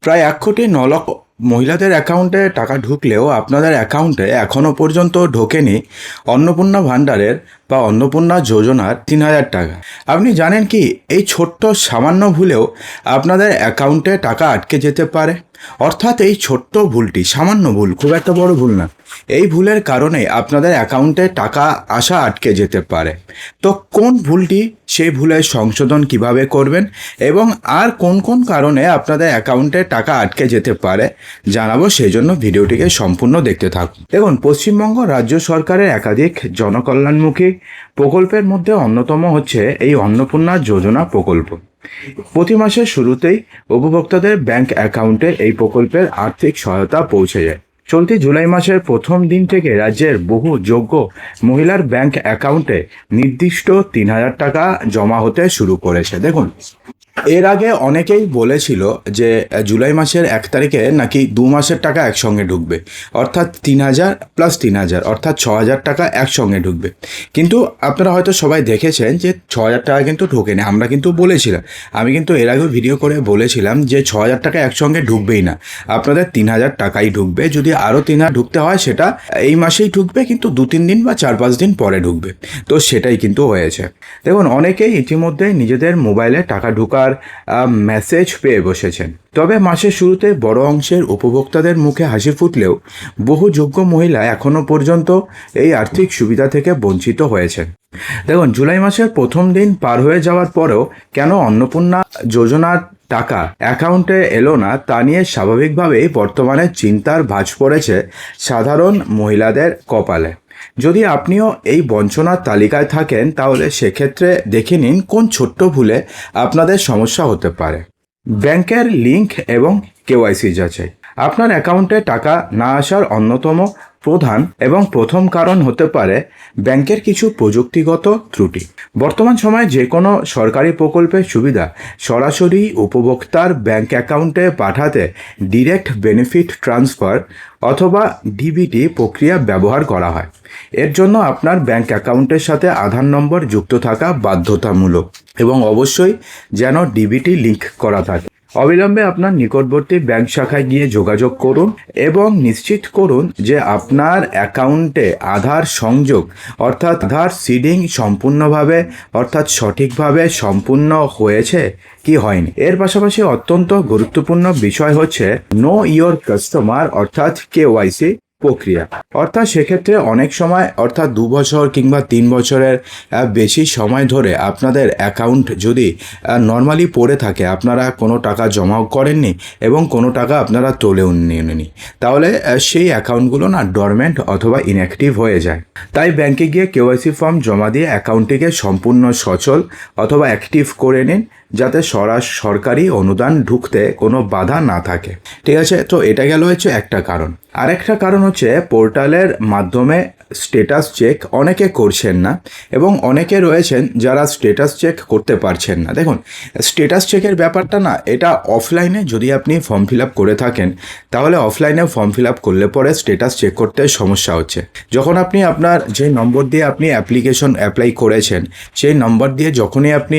প্রায় 1,09,00,000 মহিলাদের অ্যাকাউন্টে টাকা ঢুকলেও আপনাদের অ্যাকাউন্টে এখনও পর্যন্ত ঢোকেনি অন্নপূর্ণা ভাণ্ডারের বা অন্নপূর্ণা যোজনার 3,000 টাকা। আপনি জানেন কি এই ছোট্ট সামান্য ভুলেও আপনাদের অ্যাকাউন্টে টাকা আটকে যেতে পারে। অর্থাৎ এই ছোট্ট ভুলটি, সামান্য ভুল, খুব একটা বড় ভুল না, এই ভুলের কারণে আপনাদের অ্যাকাউন্টে টাকা আসা আটকে যেতে পারে। তো কোন ভুলটি, সেই ভুলের সংশোধন কিভাবে করবেন এবং আর কোন কোন কারণে আপনাদের অ্যাকাউন্টে টাকা আটকে যেতে পারে জানাবো, সেই জন্য ভিডিওটিকে সম্পূর্ণ দেখতে থাকুন। দেখুন, পশ্চিমবঙ্গ রাজ্য সরকারের একাধিক জনকল্যাণমুখী প্রকল্পের মধ্যে অন্যতম হচ্ছে এই অন্নপূর্ণা যোজনা প্রকল্প। প্রতি মাসের শুরুতেই উপভোক্তাদের ব্যাংক অ্যাকাউন্টে এই প্রকল্পের আর্থিক সহায়তা পৌঁছে যায়। চলতি জুলাই মাসের প্রথম দিন থেকে রাজ্যের বহু যোগ্য মহিলার ব্যাংক অ্যাকাউন্টে নির্দিষ্ট 3,000 টাকা জমা হতে শুরু করেছে। দেখুন, এর আগে অনেকেই বলেছিল যে জুলাই মাসের 1 তারিখে নাকি 2 মাসের টাকা একসঙ্গে ঢুকবে, অর্থাৎ 3,000 প্লাস 3,000 অর্থাৎ 6,000 টাকা একসঙ্গে ঢুকবে। কিন্তু আপনারা হয়তো সবাই দেখেছেন যে 6,000 টাকা কিন্তু ঢোকেনি। আমরা কিন্তু বলেছিলাম, আমি কিন্তু এর আগেও ভিডিও করে বলেছিলাম যে 6,000 টাকা একসঙ্গে ঢুকবেই না, আপনাদের 3,000 টাকাই ঢুকবে। যদি আরও 3,000 ঢুকতে হয় সেটা এই মাসেই ঢুকবে, কিন্তু 2-3 দিন বা 4-5 দিন পরে ঢুকবে। তো সেটাই কিন্তু হয়েছে। দেখুন, অনেকেই ইতিমধ্যেই নিজেদের মোবাইলে টাকা ঢোকার মেসেজ পেয়ে বসেছেন। তবে মাসের শুরুতে বড় অংশের উপভোক্তাদের মুখে হাসি ফুটলেও বহু যোগ্য মহিলা এখনও পর্যন্ত এই আর্থিক সুবিধা থেকে বঞ্চিত হয়েছেন। দেখুন, জুলাই মাসের প্রথম দিন পার হয়ে যাওয়ার পরেও কেন অন্নপূর্ণা যোজনার টাকা অ্যাকাউন্টে এলো না তা নিয়ে স্বাভাবিকভাবেই বর্তমানে চিন্তার ভাঁজ পড়েছে সাধারণ মহিলাদের কপালে। যদি আপনিও এই বঞ্চনার তালিকায় থাকেন তাহলে সেক্ষেত্রে দেখে নিন কোন ছোট্ট ভুলে আপনাদের সমস্যা হতে পারে। ব্যাংকের লিঙ্ক এবং কেওয়াইসি যাচাই। আপনার অ্যাকাউন্টে টাকা না আসার অন্যতম প্রধান এবং প্রথম কারণ হতে পারে ব্যাংকের কিছু প্রযুক্তিগত ত্রুটি। বর্তমান সময়ে যে কোনো সরকারি প্রকল্পের সুবিধা সরাসরি উপভোক্তার ব্যাংক অ্যাকাউন্টে পাঠাতে ডিরেক্ট বেনিফিট ট্রান্সফার অথবা ডিবিটি প্রক্রিয়া ব্যবহার করা হয়। এর জন্য আপনার ব্যাংক অ্যাকাউন্টের সাথে আধার নম্বর যুক্ত থাকা বাধ্যতামূলক এবং অবশ্যই যেন ডিবিটি লিঙ্ক করা থাকে। অবিলম্বে আপনার নিকটবর্তী ব্যাংক শাখায় গিয়ে যোগাযোগ করুন এবং নিশ্চিত করুন যে আপনার অ্যাকাউন্টে আধার সংযোগ অর্থাৎ আধার সিডিং সম্পূর্ণভাবে অর্থাৎ সঠিকভাবে সম্পূর্ণ হয়েছে কি হয়নি। এর পাশাপাশি অত্যন্ত গুরুত্বপূর্ণ বিষয় হচ্ছে নো ইয়োর কাস্টমার অর্থাৎ কেওয়াইসি প্রক্রিয়া। অর্থাৎ সেক্ষেত্রে অনেক সময় অর্থাৎ 2 বছর কিংবা 3 বছরের বেশি সময় ধরে আপনাদের অ্যাকাউন্ট যদি নর্মালি পড়ে থাকে, আপনারা কোনো টাকা জমাও করেননি এবং কোনো টাকা আপনারা তোলেও নেননি, তাহলে সেই অ্যাকাউন্টগুলো না ডরমেন্ট অথবা ইনঅ্যাক্টিভ হয়ে যায়। তাই ব্যাংকে গিয়ে কেওয়াইসি ফর্ম জমা দিয়ে অ্যাকাউন্টটিকে সম্পূর্ণ সচল অথবা অ্যাক্টিভ করে নিন, যাতে সরকারি অনুদান ঢুকতে কোনো বাধা না থাকে। ঠিক আছে, তো এটা গেল হচ্ছে একটা কারণ। আরেকটা কারণ হচ্ছে পোর্টালের মাধ্যমে স্ট্যাটাস চেক অনেকে করছেন না এবং অনেকে রয়েছেন যারা স্ট্যাটাস চেক করতে পারছেন না। দেখুন, স্ট্যাটাস চেকের ব্যাপারটা না, এটা অফলাইনে যদি আপনি ফর্ম ফিল আপ করে থাকেন তাহলে অফলাইনে ফর্ম ফিল আপ করলে পরে স্ট্যাটাস চেক করতে সমস্যা হচ্ছে। যখন আপনি আপনার যে নম্বর দিয়ে আপনি অ্যাপ্লিকেশন অ্যাপ্লাই করেছেন সেই নম্বর দিয়ে যখনই আপনি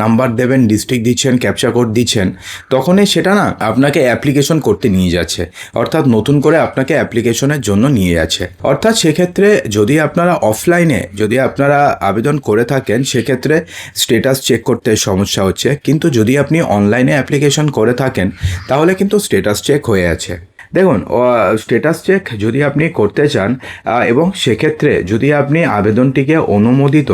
নাম্বার দেবেন, ডিস্ট্রিক্ট দিচ্ছেন, ক্যাপচা কোড দিচ্ছেন, তখনই সেটা না আপনাকে অ্যাপ্লিকেশন করতে নিয়ে যাচ্ছে, অর্থাৎ নতুন করে আপনাকে অ্যাপ্লিকেশনের জন্য নিয়ে যাচ্ছে। অর্থাৎ সেক্ষেত্রে যদি আপনারা অফলাইনে যদি আপনারা আবেদন করে থাকেন সেক্ষেত্রে স্ট্যাটাস চেক করতে সমস্যা হচ্ছে, কিন্তু যদি আপনি অনলাইনে অ্যাপ্লিকেশন করে থাকেন তাহলে কিন্তু স্ট্যাটাস চেক হয়ে আছে। দেখুন, স্ট্যাটাস চেক যদি আপনি করতে চান এবং সেক্ষেত্রে যদি আপনি আবেদনটিকে অনুমোদিত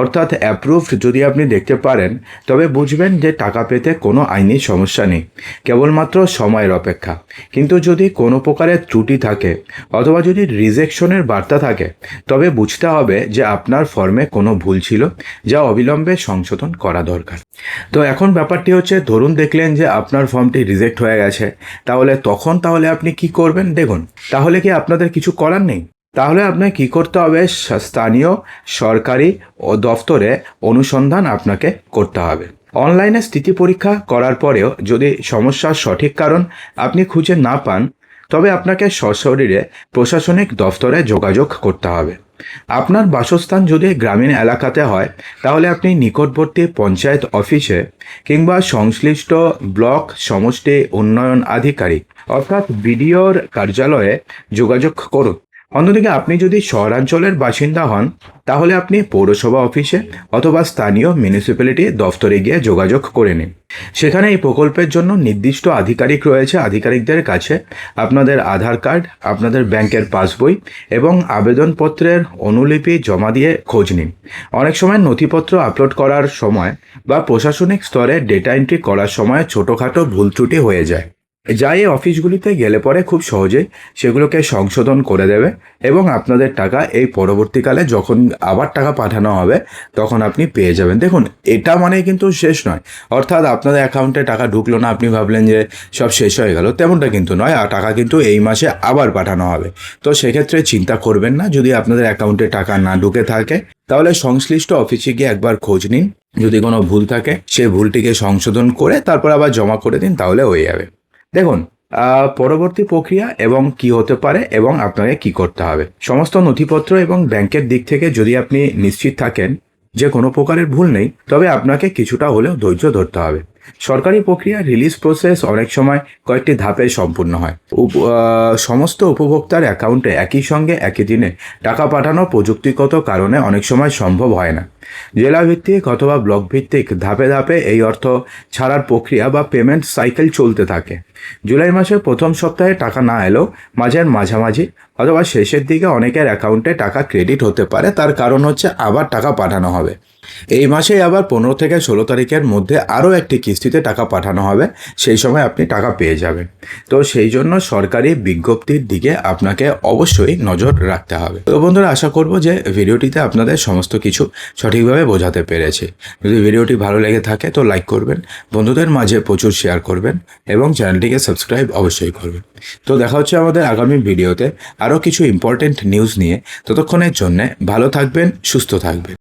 অর্থাৎ অ্যাপ্রুভড যদি আপনি দেখতে পারেন, তবে বুঝবেন যে টাকা পেতে কোনো আইনি সমস্যা নেই, কেবলমাত্র সময়ের অপেক্ষা। কিন্তু যদি কোনো প্রকারের ত্রুটি থাকে অথবা যদি রিজেকশনের বার্তা থাকে, তবে বুঝতে হবে যে আপনার ফর্মে কোনো ভুল ছিল যা অবিলম্বে সংশোধন করা দরকার। তো এখন ব্যাপারটি হচ্ছে, ধরুন দেখলেন যে আপনার ফর্মটি রিজেক্ট হয়ে গেছে, তাহলে আপনি কি করবেন? দেখুন, তাহলে কি আপনাদের কিছু করার নেই? তাহলে আপনাকে কী করতে হবে? স্থানীয় সরকারি দফতরে অনুসন্ধান আপনাকে করতে হবে। অনলাইনে স্থিতি পরীক্ষা করার পরেও যদি সমস্যার সঠিক কারণ আপনি খুঁজে না পান, তবে আপনাকে সশরীরে প্রশাসনিক দফতরে যোগাযোগ করতে হবে। আপনার বাসস্থান যদি গ্রামীণ এলাকাতে হয় তাহলে আপনি নিকটবর্তী পঞ্চায়েত অফিসে কিংবা সংশ্লিষ্ট ব্লক সমষ্টি উন্নয়ন আধিকারিক অর্থাৎ বিডিওর কার্যালয়ে যোগাযোগ করুন। অন্যদিকে আপনি যদি শহরাঞ্চলের বাসিন্দা হন তাহলে আপনি পৌরসভা অফিসে অথবা স্থানীয় মিউনিসিপ্যালিটি দফতরে গিয়ে যোগাযোগ করে নিন। সেখানে এই প্রকল্পের জন্য নির্দিষ্ট আধিকারিক রয়েছে। আধিকারিকদের কাছে আপনাদের আধার কার্ড, আপনাদের ব্যাংকের পাসবই এবং আবেদনপত্রের অনুলিপি জমা দিয়ে খোঁজ নিন। অনেক সময় নথিপত্র আপলোড করার সময় বা প্রশাসনিক স্তরে ডেটা এন্ট্রি করার সময় ছোটোখাটো ভুল ত্রুটি হয়ে যায়, যা এই অফিসগুলিতে গেলে পরে খুব সহজেই সেগুলোকে সংশোধন করে দেবে এবং আপনাদের টাকা এই পরবর্তীকালে যখন আবার টাকা পাঠানো হবে তখন আপনি পেয়ে যাবেন। দেখুন, এটা মানে কিন্তু শেষ নয়, অর্থাৎ আপনাদের অ্যাকাউন্টে টাকা ঢুকলো না, আপনি ভাবলেন যে সব শেষ হয়ে গেল, তেমনটা কিন্তু নয়। আর টাকা কিন্তু এই মাসে আবার পাঠানো হবে। তো সেক্ষেত্রে চিন্তা করবেন না, যদি আপনাদের অ্যাকাউন্টে টাকা না ঢুকে থাকে তাহলে সংশ্লিষ্ট অফিসে গিয়ে একবার খোঁজ নিন। যদি কোনো ভুল থাকে সেই ভুলটিকে সংশোধন করে তারপর আবার জমা করে দিন, তাহলে হয়ে যাবে। দেখুন, পরবর্তী প্রক্রিয়া এবং কি হতে পারে এবং আপনাকে কি করতে হবে। সমস্ত নথিপত্র এবং ব্যাংকের দিক থেকে যদি আপনি নিশ্চিত থাকেন যে কোনো প্রকারের ভুল নেই, তবে আপনাকে কিছুটা হলেও ধৈর্য ধরতে হবে। সরকারি প্রক্রিয়া রিলিজ প্রসেস অনেক সময় কয়েকটি ধাপে সম্পূর্ণ হয়। সমস্ত উপভোক্তার অ্যাকাউন্টে একই সঙ্গে একই দিনে টাকা পাঠানো প্রযুক্তিগত কারণে অনেক সময় সম্ভব হয় না। জেলা ভিত্তিক অথবা ব্লক ভিত্তিক ধাপে ধাপে এই অর্থ ছাড়ার প্রক্রিয়া বা পেমেন্ট সাইকেল চলতে থাকে। জুলাই মাসের প্রথম সপ্তাহে টাকা না এলেও মাঝের মাঝামাঝি অথবা শেষের দিকে অনেকের অ্যাকাউন্টে টাকা ক্রেডিট হতে পারে। তার কারণ হচ্ছে আবার টাকা পাঠানো হবে। এই মাসে আবার 15 থেকে 16 তারিখের মধ্যে আরও একটি কিস্তিতে টাকা পাঠানো হবে, সেই সময় আপনি টাকা পেয়ে যাবেন। তো সেই জন্য সরকারি বিজ্ঞপ্তির দিকে আপনাকে অবশ্যই নজর রাখতে হবে। তো বন্ধুরা, আশা করব যে ভিডিওটিতে আপনাদের সমস্ত কিছু সঠিকভাবে বোঝাতে পেরেছি। যদি ভিডিওটি ভালো লেগে থাকে তো লাইক করবেন, বন্ধুদের মাঝে প্রচুর শেয়ার করবেন এবং চ্যানেলটিকে সাবস্ক্রাইব অবশ্যই করবেন। তো দেখা হচ্ছে আমাদের আগামী ভিডিওতে আরও কিছু ইম্পর্টেন্ট নিউজ নিয়ে। ততক্ষণের জন্যে ভালো থাকবেন, সুস্থ থাকবেন।